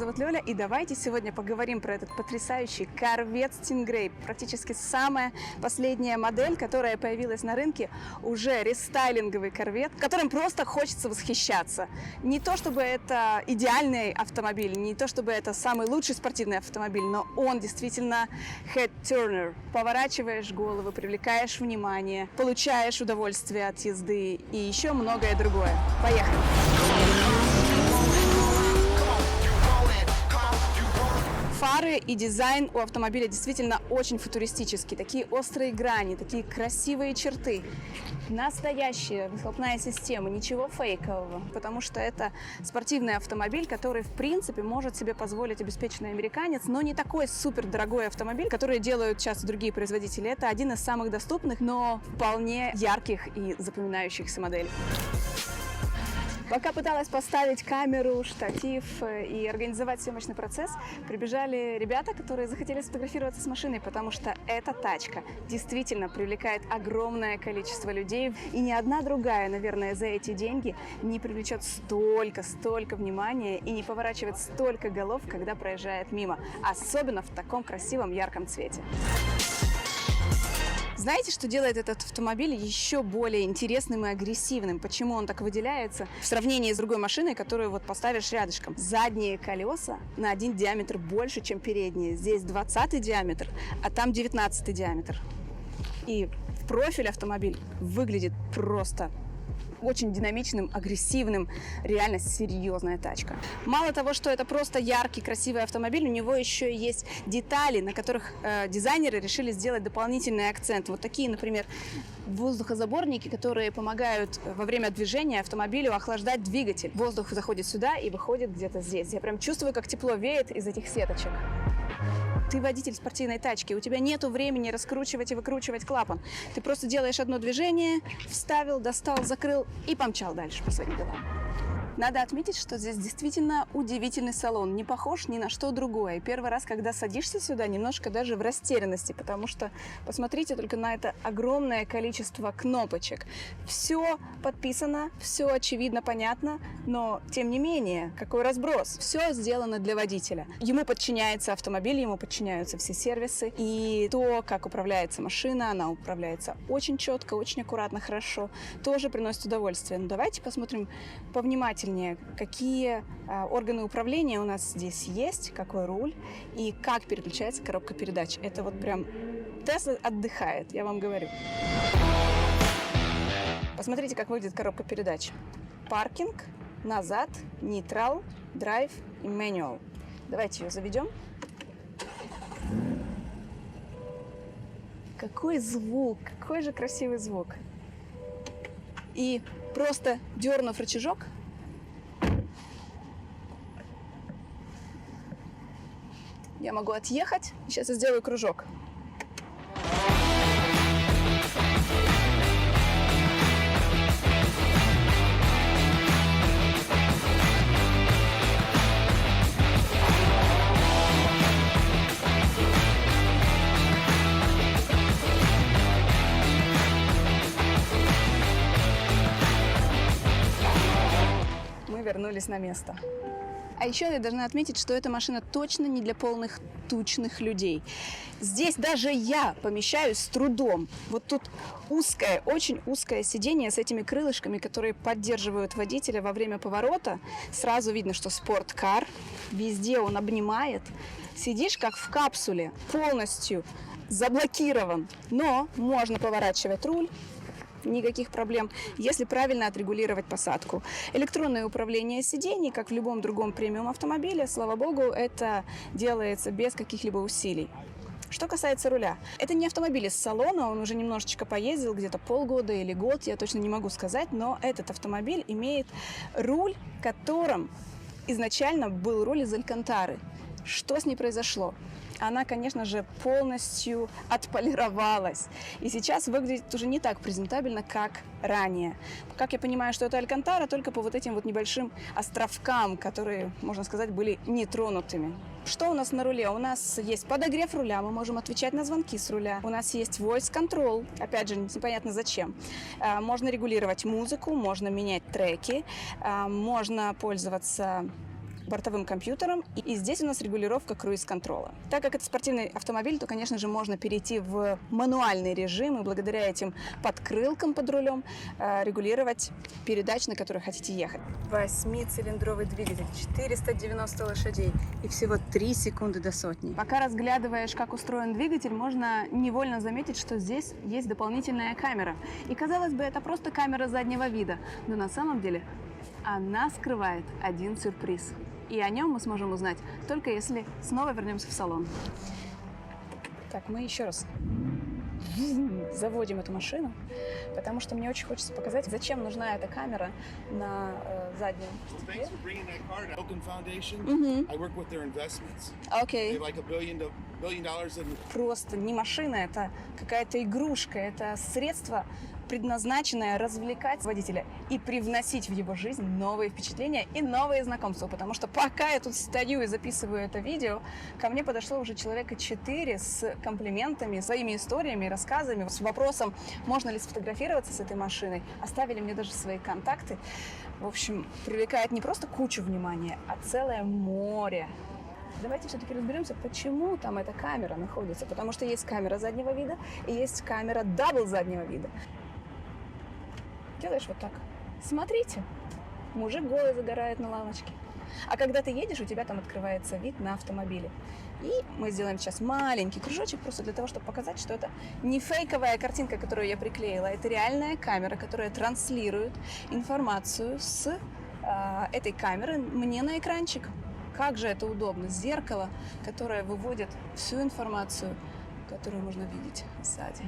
зовут Лёля, и давайте сегодня поговорим про этот потрясающий Corvette Stingray. Практически самая последняя модель, которая появилась на рынке, уже рестайлинговый Corvette, которым просто хочется восхищаться. Не то чтобы это идеальный автомобиль, не то чтобы это самый лучший спортивный автомобиль, но он действительно head-turner. Поворачиваешь голову, привлекаешь внимание, получаешь удовольствие от езды и еще многое другое. Поехали! Фары и дизайн у автомобиля действительно очень футуристический. Такие острые грани, такие красивые черты. Настоящая выхлопная система, ничего фейкового, потому что это спортивный автомобиль, который, в принципе, может себе позволить обеспеченный американец, но не такой супер дорогой автомобиль, который делают часто другие производители. Это один из самых доступных, но вполне ярких и запоминающихся моделей. Пока пыталась поставить камеру, штатив и организовать съемочный процесс, прибежали ребята, которые захотели сфотографироваться с машиной, потому что эта тачка действительно привлекает огромное количество людей. И ни одна другая, наверное, за эти деньги не привлечет столько внимания и не поворачивает столько голов, когда проезжает мимо. Особенно в таком красивом ярком цвете. Знаете, что делает этот автомобиль еще более интересным и агрессивным? Почему он так выделяется в сравнении с другой машиной, которую вот поставишь рядышком? Задние колеса на 1 диаметр больше, чем передние. Здесь 20 диаметр, а там 19 диаметр. И в профиль автомобиль выглядит просто очень динамичным, агрессивным, реально серьезная тачка. Мало того, что это просто яркий, красивый автомобиль, у него еще есть детали, на которых дизайнеры решили сделать дополнительный акцент. Вот такие, например, воздухозаборники, которые помогают во время движения автомобилю охлаждать двигатель. Воздух заходит сюда и выходит где-то здесь. Я прям чувствую, как тепло веет из этих сеточек. Ты водитель спортивной тачки, у тебя нету времени раскручивать и выкручивать клапан. Ты просто делаешь одно движение, вставил, достал, закрыл и помчал дальше по своим делам. Надо отметить, что здесь действительно удивительный салон, не похож ни на что другое. И первый раз, когда садишься сюда, немножко даже в растерянности, потому что посмотрите только на это огромное количество кнопочек. Все подписано, все очевидно, понятно, но тем не менее, какой разброс. Все сделано для водителя. Ему подчиняется автомобиль, ему подчиняются все сервисы. И то, как управляется машина, она управляется очень четко, очень аккуратно, хорошо, тоже приносит удовольствие. Но давайте посмотрим повнимательнее, какие органы управления у нас здесь есть, какой руль и как переключается коробка передач. Это вот прям Tesla отдыхает, я вам говорю. Посмотрите, как выглядит коробка передач. Паркинг, назад, нейтрал, драйв и manual. Давайте ее заведем. Какой звук, какой же красивый звук. И просто дернув рычажок, я могу отъехать. Сейчас я сделаю кружок. Мы вернулись на место. А еще я должна отметить, что эта машина точно не для полных тучных людей. Здесь даже я помещаюсь с трудом. Вот тут узкое, очень узкое сиденье с этими крылышками, которые поддерживают водителя во время поворота. Сразу видно, что спорткар. Везде он обнимает. Сидишь как в капсуле, полностью заблокирован. Но можно поворачивать руль. Никаких проблем, если правильно отрегулировать посадку. Электронное управление сидений, как в любом другом премиум автомобиле, слава богу, это делается без каких-либо усилий. Что касается руля, это не автомобиль из салона, он уже немножечко поездил, где-то полгода или год, я точно не могу сказать, но этот автомобиль имеет руль, которым изначально был руль из алькантары. Что с ней произошло? Она, конечно же, полностью отполировалась. И сейчас выглядит уже не так презентабельно, как ранее. Как я понимаю, что это алькантара только по вот этим вот небольшим островкам, которые, можно сказать, были нетронутыми. Что у нас на руле? У нас есть подогрев руля, мы можем отвечать на звонки с руля. У нас есть voice control, опять же, непонятно зачем. Можно регулировать музыку, можно менять треки, можно пользоваться бортовым компьютером, и здесь у нас регулировка круиз-контрола. Так как это спортивный автомобиль, то, конечно же, можно перейти в мануальный режим и благодаря этим подкрылкам под рулем регулировать передач, на которые хотите ехать. 8-цилиндровый двигатель, 490 лошадей и всего 3 секунды до сотни. Пока разглядываешь, как устроен двигатель, можно невольно заметить, что здесь есть дополнительная камера. И казалось бы, это просто камера заднего вида, но на самом деле она скрывает один сюрприз. И о нем мы сможем узнать только если снова вернемся в салон. Так, мы еще раз заводим эту машину, потому что мне очень хочется показать, зачем нужна эта камера на заднем стекле. Окей. Просто не машина, это какая-то игрушка, это средство, предназначенное развлекать водителя и привносить в его жизнь новые впечатления и новые знакомства. Потому что пока я тут стою и записываю это видео, ко мне подошло уже человека 4 с комплиментами, своими историями, рассказами, с вопросом, можно ли сфотографироваться с этой машиной. Оставили мне даже свои контакты. В общем, привлекает не просто кучу внимания, а целое море. Давайте все-таки разберемся, почему там эта камера находится. Потому что есть камера заднего вида и есть камера дабл заднего вида. Делаешь вот так. Смотрите, мужик голый загорает на лавочке. А когда ты едешь, у тебя там открывается вид на автомобиле. И мы сделаем сейчас маленький кружочек, просто для того, чтобы показать, что это не фейковая картинка, которую я приклеила, это реальная камера, которая транслирует информацию с этой камеры мне на экранчик. Как же это удобно. Зеркало, которое выводит всю информацию, которую можно видеть сзади.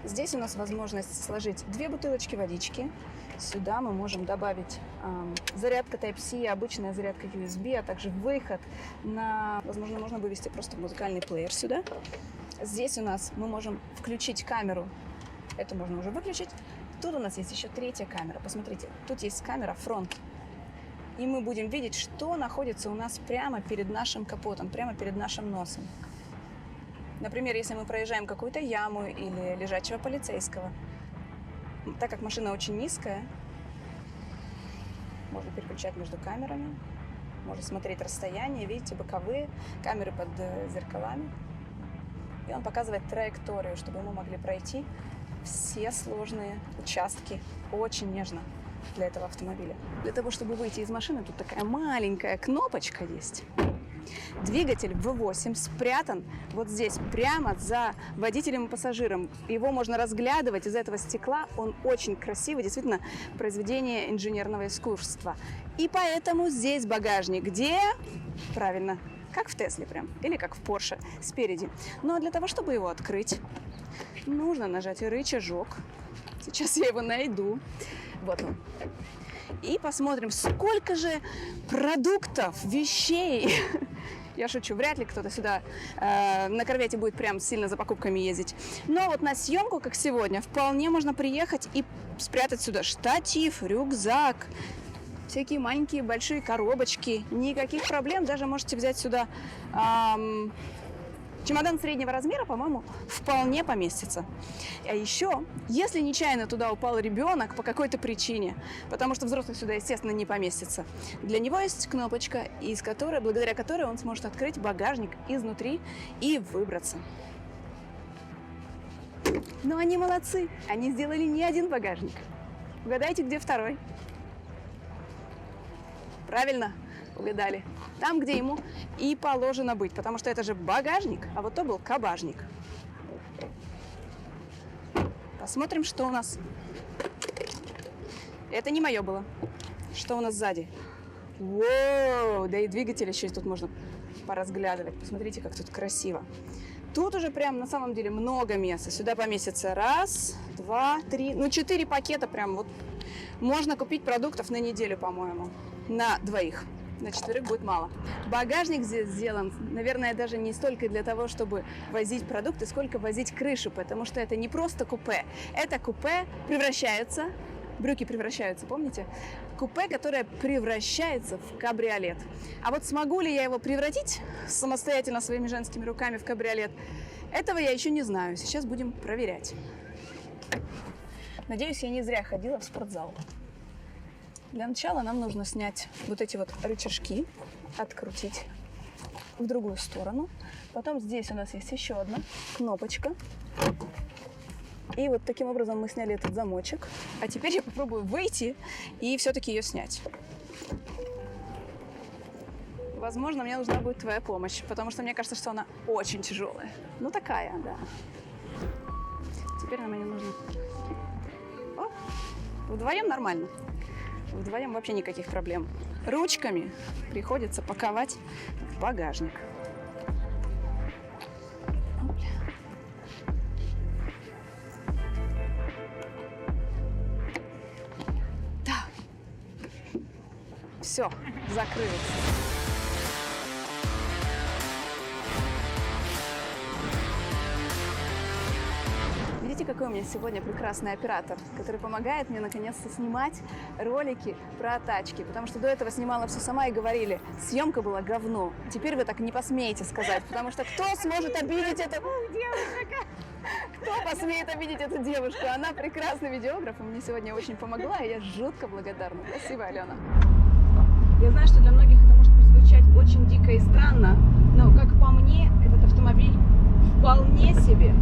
Здесь у нас возможность сложить 2 бутылочки водички. Сюда мы можем добавить зарядка Type-C, обычная зарядка USB, а также выход на... Возможно, можно вывести просто музыкальный плеер сюда. Здесь у нас мы можем включить камеру. Это можно уже выключить. Тут у нас есть еще 3-я камера. Посмотрите, тут есть камера фронт. И мы будем видеть, что находится у нас прямо перед нашим капотом, прямо перед нашим носом. Например, если мы проезжаем какую-то яму или лежачего полицейского. Так как машина очень низкая, можно переключать между камерами, можно смотреть расстояние, видите, боковые камеры под зеркалами. И он показывает траекторию, чтобы мы могли пройти все сложные участки очень нежно для этого автомобиля. Для того, чтобы выйти из машины, тут такая маленькая кнопочка есть. Двигатель V8 спрятан вот здесь, прямо за водителем и пассажиром. Его можно разглядывать из этого стекла. Он очень красивый, действительно, произведение инженерного искусства. И поэтому здесь багажник, где, правильно, как в Тесле прям, или как в Порше, спереди. Но для того, чтобы его открыть, нужно нажать рычажок. Сейчас я его найду. Вот он. И посмотрим, сколько же продуктов, вещей. Я шучу, вряд ли кто-то сюда на корвете будет прям сильно за покупками ездить. Но вот на съемку, как сегодня, вполне можно приехать и спрятать сюда штатив, рюкзак, всякие маленькие большие коробочки. Никаких проблем, даже можете взять сюда чемодан среднего размера, по-моему, вполне поместится. А еще, если нечаянно туда упал ребенок по какой-то причине, потому что взрослый сюда, естественно, не поместится, для него есть кнопочка, благодаря которой он сможет открыть багажник изнутри и выбраться. Но они молодцы, они сделали не один багажник. Угадайте, где второй? Правильно угадали. Там, где ему и положено быть, потому что это же багажник, а вот то был кабажник. Посмотрим, что у нас. Это не мое было. Что у нас сзади? Воу, да и двигатель еще тут можно поразглядывать. Посмотрите, как тут красиво. Тут уже прям на самом деле много места. Сюда поместится 1, 2, 3, 4 пакета прям вот. Можно купить продуктов на неделю, по-моему, на 2. На 4 будет мало. Багажник здесь сделан, наверное, даже не столько для того, чтобы возить продукты, сколько возить крышу, потому что это не просто купе. Это купе превращается, брюки превращаются, помните? Купе, которое превращается в кабриолет. А вот смогу ли я его превратить самостоятельно своими женскими руками в кабриолет, этого я еще не знаю. Сейчас будем проверять. Надеюсь, я не зря ходила в спортзал. Для начала нам нужно снять вот эти вот рычажки, открутить в другую сторону. Потом здесь у нас есть еще одна кнопочка. И вот таким образом мы сняли этот замочек. А теперь я попробую выйти и все-таки ее снять. Возможно, мне нужна будет твоя помощь, потому что мне кажется, что она очень тяжелая. Ну, такая, да. Теперь нам ее нужно... О, вдвоем нормально. Вдвоем вообще никаких проблем. Ручками приходится паковать в багажник. Да. Все, закрылось. Видите, какой у меня сегодня прекрасный оператор, который помогает мне наконец-то снимать ролики про тачки. Потому что до этого снимала все сама и говорили, съемка была говно. Теперь вы так не посмеете сказать, потому что кто сможет обидеть эту девушку? Кто посмеет обидеть эту девушку? Она прекрасный видеограф, и мне сегодня очень помогла, и я жутко благодарна. Спасибо, Алена. Я знаю, что для многих это может прозвучать очень дико и странно, но, как по мне, этот автомобиль вполне себе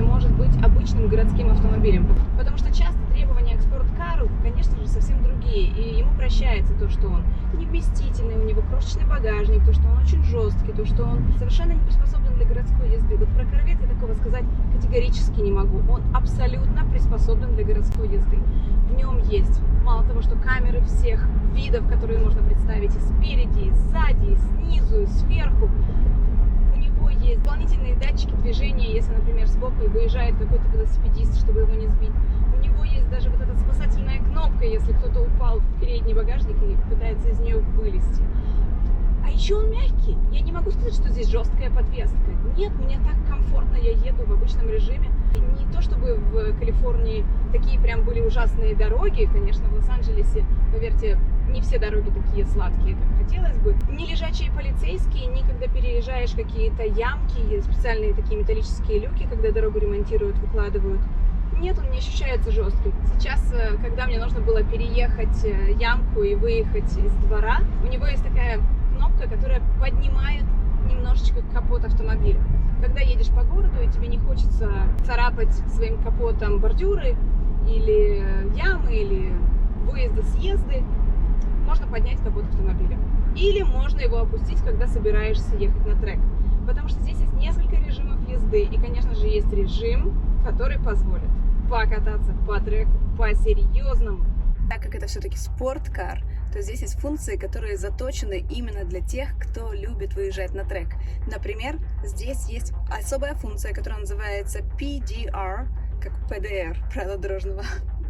может быть обычным городским автомобилем. Потому что часто требования к спорткару, конечно же, совсем другие. И ему прощается то, что он не вместительный, у него крошечный багажник, то, что он очень жесткий, то, что он совершенно не приспособлен для городской езды. Вот про Корвет я такого сказать категорически не могу. Он абсолютно приспособлен для городской езды. В нем есть мало того, что камеры всех видов, которые можно представить и спереди, и сзади, и снизу, и сверху. Есть дополнительные датчики движения, если, например, сбоку выезжает какой-то велосипедист, чтобы его не сбить. У него есть даже вот эта спасательная кнопка, если кто-то упал в передний багажник и пытается из нее вылезти. А еще он мягкий. Я не могу сказать, что здесь жесткая подвеска. Нет, мне так комфортно, я еду в обычном режиме. Не то чтобы в Калифорнии такие прям были ужасные дороги, конечно, в Лос-Анджелесе, поверьте, не все дороги такие сладкие, как хотелось бы. Не лежачие полицейские, ни когда переезжаешь какие-то ямки, специальные такие металлические люки, когда дорогу ремонтируют, выкладывают. Нет, он не ощущается жестким. Сейчас, когда мне нужно было переехать ямку и выехать из двора, у него есть такая кнопка, которая поднимает немножечко капот автомобиля. Когда едешь по городу и тебе не хочется царапать своим капотом бордюры или ямы, или выезды-съезды, можно поднять капот автомобиля. Или можно его опустить, когда собираешься ехать на трек. Потому что здесь есть несколько режимов езды. И, конечно же, есть режим, который позволит покататься по треку по-серьезному. Так как это все-таки спорткар, то здесь есть функции, которые заточены именно для тех, кто любит выезжать на трек. Например, здесь есть особая функция, которая называется PDR, как PDR, правила дорожного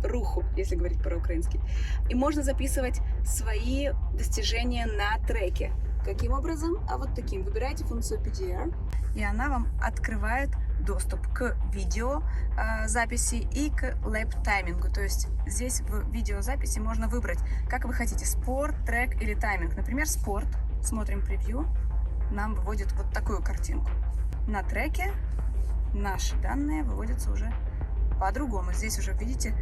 руху, если говорить по-украински. И можно записывать свои достижения на треке. Каким образом? А вот таким. Выбираете функцию PDR, и она вам открывает доступ к видеозаписи и к лэп-таймингу. То есть здесь в видеозаписи можно выбрать, как вы хотите, спорт, трек или тайминг. Например, спорт. Смотрим превью. Нам выводит вот такую картинку. На треке наши данные выводятся уже по-другому. Здесь уже, видите,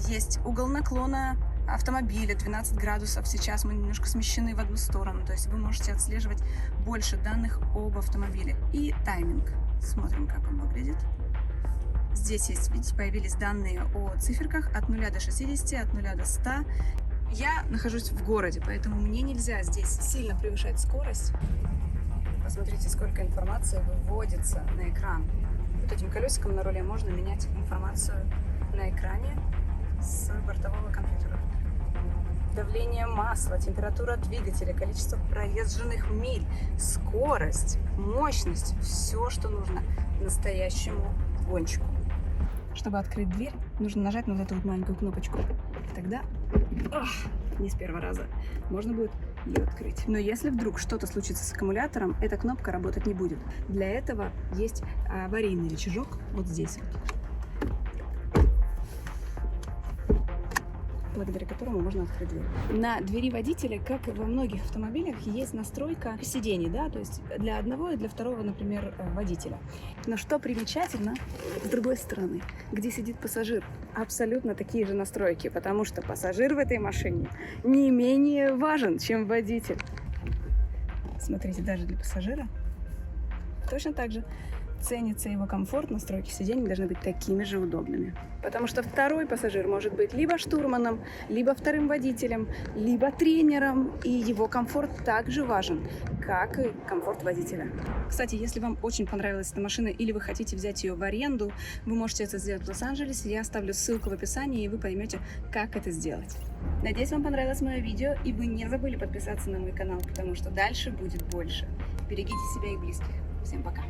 есть угол наклона автомобиля 12 градусов. Сейчас мы немножко смещены в одну сторону. То есть вы можете отслеживать больше данных об автомобиле. И тайминг. Смотрим, как он выглядит. Здесь есть, видите, появились данные о циферках от 0 до 60, от 0 до 100. Я нахожусь в городе, поэтому мне нельзя здесь сильно превышать скорость. Посмотрите, сколько информации выводится на экран. Вот этим колесиком на руле можно менять информацию на экране с бортового компьютера. Давление масла, температура двигателя, количество проезженных миль, скорость, мощность, все, что нужно настоящему гонщику. Чтобы открыть дверь, нужно нажать на вот эту вот маленькую кнопочку. Тогда, не с первого раза, можно будет ее открыть. Но если вдруг что-то случится с аккумулятором, эта кнопка работать не будет. Для этого есть аварийный рычажок вот здесь вот. благодаря которому можно открыть дверь. На двери водителя, как и во многих автомобилях, есть настройка сидений, да, то есть для одного и для второго, например, водителя. Но что примечательно, с другой стороны, где сидит пассажир, абсолютно такие же настройки, потому что пассажир в этой машине не менее важен, чем водитель. Смотрите, даже для пассажира точно так же ценится его комфорт, настройки сидений должны быть такими же удобными. Потому что второй пассажир может быть либо штурманом, либо вторым водителем, либо тренером, и его комфорт также важен, как и комфорт водителя. Кстати, если вам очень понравилась эта машина или вы хотите взять ее в аренду, вы можете это сделать в Лос-Анджелесе. Я оставлю ссылку в описании, и вы поймете, как это сделать. Надеюсь, вам понравилось мое видео, и вы не забыли подписаться на мой канал, потому что дальше будет больше. Берегите себя и близких. Всем пока!